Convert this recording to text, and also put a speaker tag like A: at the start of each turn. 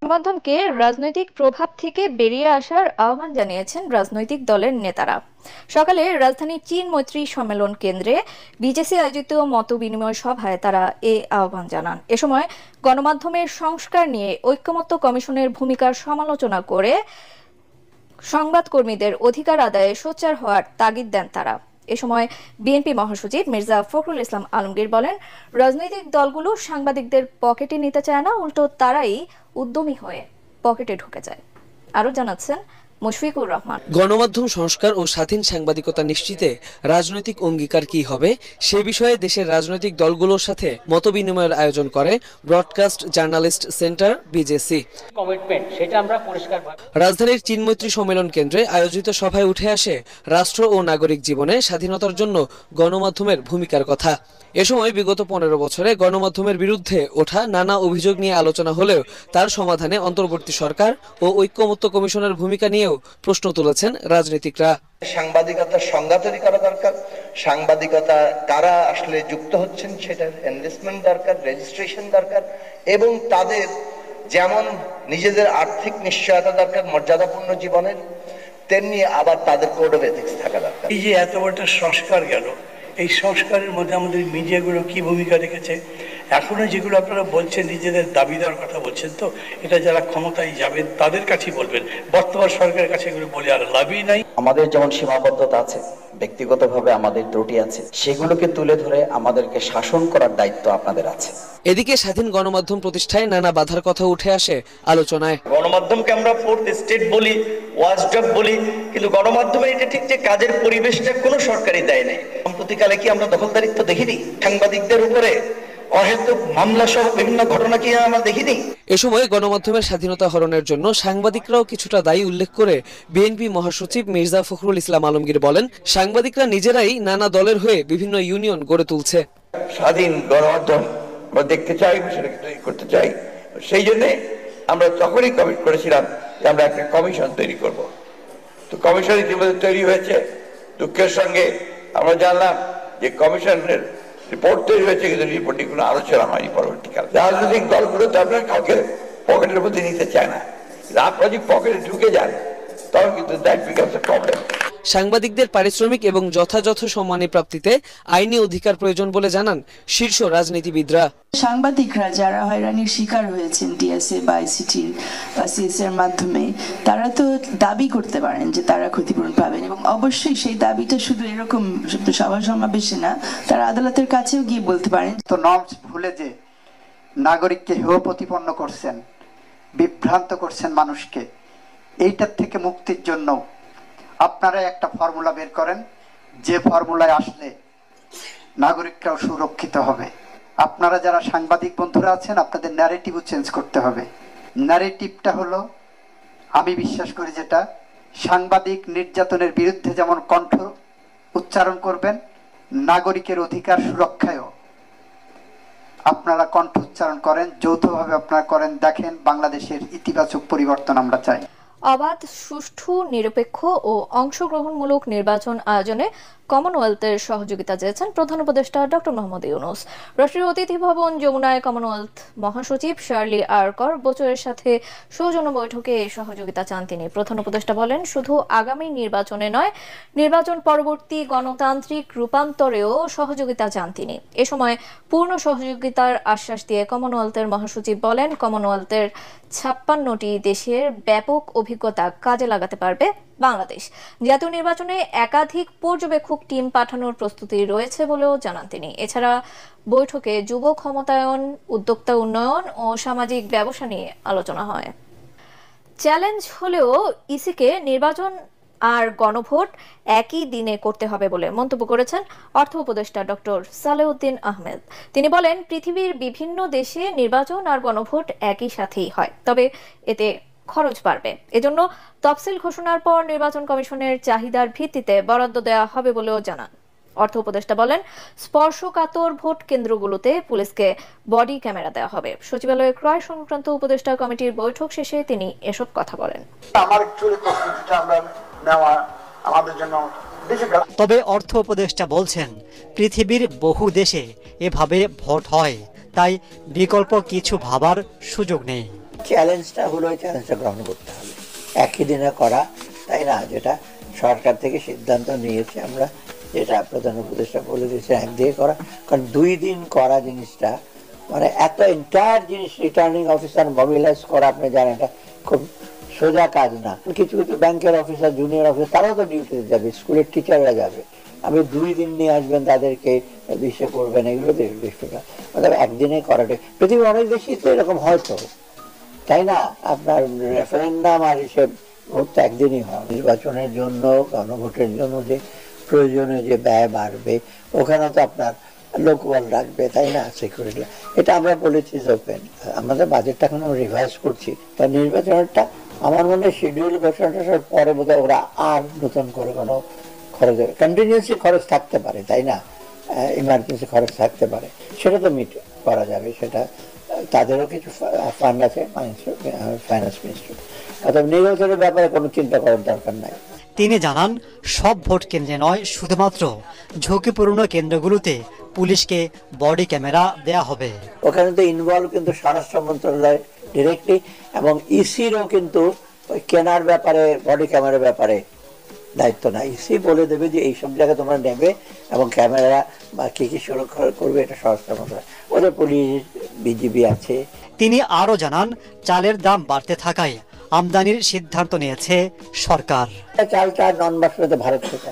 A: গণমাধ্যমকে রাজনৈতিক প্রভাব থেকে বেরিয়ে আসার আহ্বান জানিয়েছেন রাজনৈতিক দলের নেতারা। সকালে রাজধানীর চীন মৈত্রী সম্মেলন কেন্দ্রে বিজেসি আয়োজিত মতবিনিময় সভায় তারা এই আহ্বান জানান। এ সময় গণমাধ্যমের সংস্কার নিয়ে ঐকমত্য কমিশনের ভূমিকার সমালোচনা করে সংবাদকর্মীদের অধিকার আদায়ে সোচ্চার হওয়ার তাগিদ দেন তারা। এ সময় বিএনপি মহাসচিব মির্জা ফখরুল ইসলাম আলমগীর বলেন, রাজনৈতিক দলগুলো সাংবাদিকদের পকেটে নিতে চায় না, উল্টো তারাই উদ্যমী হয়ে পকেটে ঢুকে যায়। আরো জানাচ্ছেন মুশফিকুর রহমান।
B: গণমাধ্যম সংস্কার ও স্বাধীন সাংবাদিকতা নিশ্চিতে রাজনৈতিক অঙ্গীকার কি হবে সে বিষয়ে দেশের রাজনৈতিক দলগুলোর সাথে মতবিনিময়ের আয়োজন করে ব্রডকাস্ট জার্নালিস্ট সেন্টার বিজেসি। রাজধানীর চীন মৈত্রী সম্মেলন কেন্দ্রে আয়োজিত সভায় উঠে আসে রাষ্ট্র ও নাগরিক জীবনে স্বাধীনতার জন্য গণমাধ্যমের ভূমিকার কথা। এ সময় বিগত 15 বছরে গণমাধ্যমের বিরুদ্ধে ওঠা নানা অভিযোগ নিয়ে আলোচনা হলেও তার সমাধানে অন্তর্বর্তী সরকার ও ঐকমত্য কমিশনের ভূমিকা নিয়েও প্রশ্ন তুলেছেন রাজনীতিকরা।
C: সাংবাদিকতার সংজ্ঞা তৈরি করা দরকার, সাংবাদিকতা কারা আসলে যুক্ত হচ্ছেন সেটার এনলিস্টমেন্ট দরকার, রেজিস্ট্রেশন দরকার, এবং তাদের যেমন নিজেদের আর্থিক নিশ্চয়তা দরকার মর্যাদাপূর্ণ জীবনের, তেমনি আবার তাদের কোড অফ এথিক্স থাকা দরকার।
D: এই যে এত বড় একটা সংস্কার গেল, এই সংস্কারের মধ্যে আমাদের মিডিয়াগুলো কি ভূমিকা রেখেছে? এখনো যেগুলো আপনারা বলছেন নিজেদের দাবি দেওয়ার কথা বলছেন, তো এটা যারা ক্ষমতায় যাবেন তাদের কাছেই বলবেন, বর্তমান সরকারের কাছে এগুলো বলে আর লাভই নাই।
E: আমাদের যেমন সীমাবদ্ধতা আছে, ব্যক্তিগতভাবে আমাদের ত্রুটি আছে, সেগুলোকে তুলে ধরে আমাদেরকে শাসন করার দায়িত্ব আপনাদের আছে।
B: এদিকে স্বাধীন গণমাধ্যম প্রতিষ্ঠায় নানা বাধার কথা উঠে আসে আলোচনায়।
C: গণমাধ্যমকে আমরা ফোর্থ স্টেট বলি, ওয়াচডগ বলি, কিন্তু গণমাধ্যমে এটা ঠিক যে কাজের পরিবেশটা কোনো সরকারই দেয় নাই। সম্প্রতিকালে কি আমরা দখলদারিত্ব দেখিনি? সাংবাদিকদের উপরে অহেতুক মামলা সহ বিভিন্ন ঘটনা কি আমরা দেখিনি?
B: এ সময় গণমাধ্যমের স্বাধীনতা হরণের জন্য সাংবাদিকরাও কিছুটা দায়ী উল্লেখ করে বিএনপি মহাসচিব মির্জা ফখরুল ইসলাম আলমগীর বলেন, সাংবাদিকরা নিজেরাই নানা দলের হয়ে বিভিন্ন ইউনিয়ন গড়ে তুলছে।
C: স্বাধীন গণমাধ্যম আমরা দেখতে চাই, সেটাকে তৈরি করতে চাই। সেই জন্য আমরা তখনই কমিট করেছিলাম যে আমরা একটা কমিশন তৈরি করব। তো কমিশন ইতিমধ্যে তৈরি হয়েছে। দুঃখের সঙ্গে আমরা জানলাম যে কমিশনের রিপোর্ট তৈরি হয়েছে, কিন্তু রিপোর্টে কোনো আলোচনা হয়নি পরবর্তীকালে। রাজনৈতিক দলগুলো তো আপনার কাউকে পকেটের মধ্যে নিতে চায় না, আপনারা যদি পকেটে ঢুকে যান তখন কিন্তু দ্যাট বিকামস আ প্রবলেম।
B: সাংবাদিকদের পারিশ্রমিক এবং যথাযথ সম্মানী প্রাপ্তিতে আইনি অধিকার প্রয়োজন বলে জানান শীর্ষ রাজনীতিবিদরা।
F: সাংবাদিকরা যারা হয়রানির শিকার হয়েছেন ডিএসএ বা আইসিটি বা সিএস এর মাধ্যমে, তারা তো দাবি করতে পারেন যে তারা ক্ষতিপূরণ পাবেন, এবং অবশ্যই সেই দাবিটা শুধু এরকম সভা সমাবেশে না, তারা আদালতের কাছেও গিয়ে বলতে পারেন।
G: তো নর্মস ভুলে যে নাগরিককে হেয় প্রতিপন্ন করছেন, বিভ্রান্ত করছেন মানুষকে, এইটার থেকে মুক্তির জন্য আপনারা একটা ফর্মুলা বের করেন, যে ফর্মুলায় আসলে নাগরিকরাও সুরক্ষিত হবে। আপনারা যারা সাংবাদিক বন্ধুরা আছেন, আপনাদের ন্যারেটিভও চেঞ্জ করতে হবে। ন্যারেটিভটা হলো, আমি বিশ্বাস করি যেটা, সাংবাদিক নির্যাতনের বিরুদ্ধে যেমন কণ্ঠ উচ্চারণ করবেন, নাগরিকের অধিকার সুরক্ষায়ও আপনারা কণ্ঠ উচ্চারণ করেন, যৌথভাবে আপনারা করেন। দেখেন, বাংলাদেশের ইতিবাচক পরিবর্তন আমরা চাই।
A: অবাধ, সুষ্ঠু, নিরপেক্ষ ও অংশগ্রহণমূলক নির্বাচন আয়োজনে কমনওয়েলথের সহযোগিতা চেয়েছেন প্রধান উপদেষ্টা ডক্টর মোহাম্মদ ইউনূস। রাষ্ট্রীয় অতিথি ভবন যমুনায় কমনওয়েলথ মহাসচিব শার্লি আরকর বোচরের সাথে সৌজন্য বৈঠকে এই সহযোগিতা চান তিনি। প্রধান উপদেষ্টা বলেন, শুধু আগামী নির্বাচনে নয়, নির্বাচন পরবর্তী গণতান্ত্রিক রূপান্তরেও সহযোগিতা চান তিনি। এ সময় পূর্ণ সহযোগিতার আশ্বাস দিয়ে কমনওয়েলথের মহাসচিব বলেন, কমনওয়েলথের 56টি দেশের ব্যাপক অভিজ্ঞতা কাজে লাগাতে পারবে বাংলাদেশ। জাতীয় নির্বাচনে একাধিক পর্যবেক্ষক টিম পাঠানোর প্রস্তুতি রয়েছে বলেও জানান তিনি। এছাড়া বৈঠকে যুব ক্ষমতায়ন, উদ্যোক্তা উন্নয়ন ও সামাজিক ব্যবসা নিয়ে আলোচনা হয়। চ্যালেঞ্জ হলেও ইসিকে নির্বাচন আর গণভোট একই দিনে করতে হবে বলে মন্তব্য করেছেন অর্থ উপদেষ্টা ডক্টর সালেউদ্দিন আহমেদ। তিনি বলেন, পৃথিবীর বিভিন্ন দেশে নির্বাচন আর গণভোট একই সাথেই হয়, তবে এতে খরচ বাড়বে। এজন্য তফসিল ঘোষণার পর নির্বাচন কমিশনের চাহিদার ভিত্তিতে বরাদ্দ দেওয়া হবে বলেও জানান। অর্থ উপদেষ্টা বলেন, স্পর্শকাতর ভোট কেন্দ্রগুলোতে পুলিশকে বডি ক্যামেরা দেওয়া হবে। সচিবালয়ে ক্রয় সংক্রান্ত উপদেষ্টা কমিটির বৈঠক শেষে তিনি এসব কথা বলেন।
H: তবে অর্থ উপদেষ্টা বলছেন, পৃথিবীর বহু দেশে এভাবে ভোট হয়, তাই বিকল্প কিছু ভাবার সুযোগ নেই।
I: চ্যালেঞ্জটা হলো, ওই চ্যালেঞ্জটা গ্রহণ করতে হবে। একই দিনে করা, তাই না, যেটা সরকার থেকে সিদ্ধান্ত নিয়েছে, আমরা যেটা প্রধান উপদেষ্টা বলে দিয়েছে একদিকে করা, কারণ 2 দিন করা জিনিসটা মানে এত এন্টায়ার জিনিস রিটার্নিং অফিসার মোবিলাইজ করা, আপনি জানেন এটা খুব সোজা কাজ না। কিছু কিছু ব্যাংকের অফিসার, জুনিয়র অফিসার, তারাও তো ডিউটিতে যাবে, স্কুলের টিচাররা যাবে, আপনি 2 দিন নিয়ে আসবেন, তাদেরকে বিষয় করবেন, এগুলো অর্থাৎ একদিনে করাটা পৃথিবীর অনেক বেশি তো এরকম হয়তো, তাই না। আপনার রেফারেন্ডাম আর হিসেব ভোট তো একদিনই হয়। নির্বাচনের জন্য, গণভোটের জন্য যে প্রয়োজনীয় যে ব্যয় বাড়বে, ওখানে তো আপনার লোকবল রাখবে, তাই না, সিকিউরিটি। এটা আমরা বলেছি ওপেন, আমাদের বাজেটটা এখন আমরা রিভাইজ করছি। তা নির্বাচনটা আমার মনে হয় শিডিউল ঘোষণার পরে বোধহয় ওরা আর নতুন করে কোনো খরচ, কন্টিনিউসলি খরচ থাকতে পারে, তাই না, ইমার্জেন্সি খরচ থাকতে পারে, সেটা তো মিট করা যাবে। সেটা তাদেরও কিছু ফান্ড আছে ফাইন্যান্স মিনিস্ট্রি, অর্থাৎ নির্বাচনের ব্যাপারে কোনো চিন্তা করার দরকার নাই।
H: তিনি জানান, সব ভোট কেন্দ্রে নয়, শুধুমাত্র ঝুঁকিপূর্ণ কেন্দ্রগুলোতে পুলিশকে বডি ক্যামেরা দেয়া হবে।
I: ওখানে তো ইনভলভ কিন্তু স্বরাষ্ট্র মন্ত্রণালয় ডিরেক্টলি, এবং ইসিরও কিন্তু কেনার ব্যাপারে, বডি ক্যামেরার ব্যাপারে দায়িত্ব না। ইসি বলে দেবে যে এইসব জায়গায় তোমরা নেবে, এবং ক্যামেরা বা কি কি সুরক্ষা করবে, এটা স্বরাষ্ট্র মন্ত্রণালয়, ওদের পুলিশ, বিজিবি আছে।
H: তিনি আরও জানান, চালের দাম বাড়তে থাকায় আমদানির সিদ্ধান্ত নিয়েছে সরকার।
I: চালটা নন বাসমতি ভারত থেকে